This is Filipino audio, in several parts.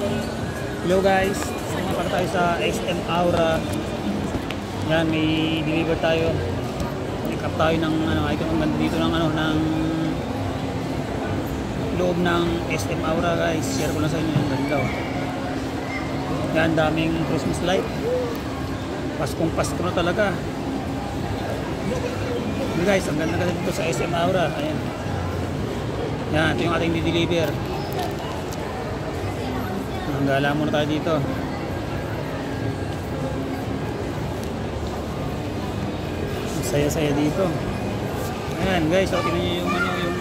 Hello guys, sumama tayo sa SM Aura. Yan, may deliver tayo. Pick up tayo ng item ang ganda dito ng ng loob ng SM Aura guys. Share ko lang sa inyo yung ganda. Yan, daming Christmas light. Paskong Pasko na talaga. Yan guys, ang ganda dito sa SM Aura. Ayan. Yan, ito yung ating di-deliver. Gala muna tayo dito. Saya-saya dito. Ayan guys, so tingnan niyo yung yung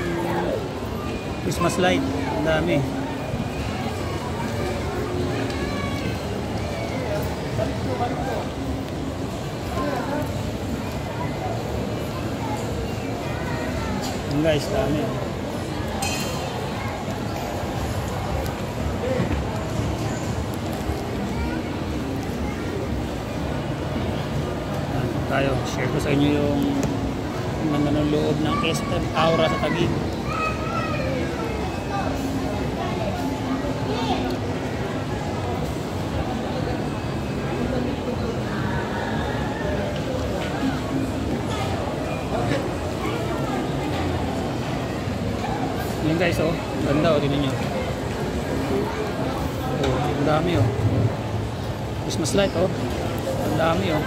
Christmas light. Ang dami. Ayan guys, dami. Tayo, share ko sa inyo yung loob ng SM Aura sa Taguig. Yan guys, oh, ganda, oh, tingnan nyo. Oh, ang dami, oh. Christmas light, oh. Ang dami, oh.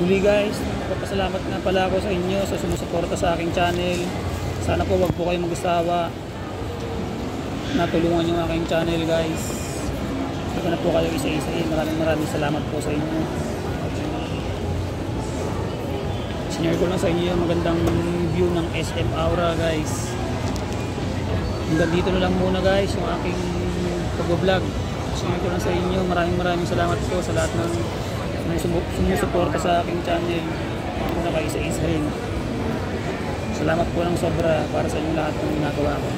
Huli guys, nagpapasalamat nga pala ako sa inyo sa sumusuporta sa aking channel. Sana po wag po kayong mag-asawa na tulungan yung aking channel guys. Huwag na po kayo isa-isahin. Maraming salamat po sa inyo. Sinare ko lang sa inyo yung magandang view ng SM Aura guys. Hanggang dito na lang muna guys yung aking pag-vlog. Sinare ko lang sa inyo. Maraming salamat po sa lahat ng sumusuporta sa aking channel. Huwag na kayo isa-isahin. Salamat po ng sobra para sa inyo lahat ng ginagawa ko.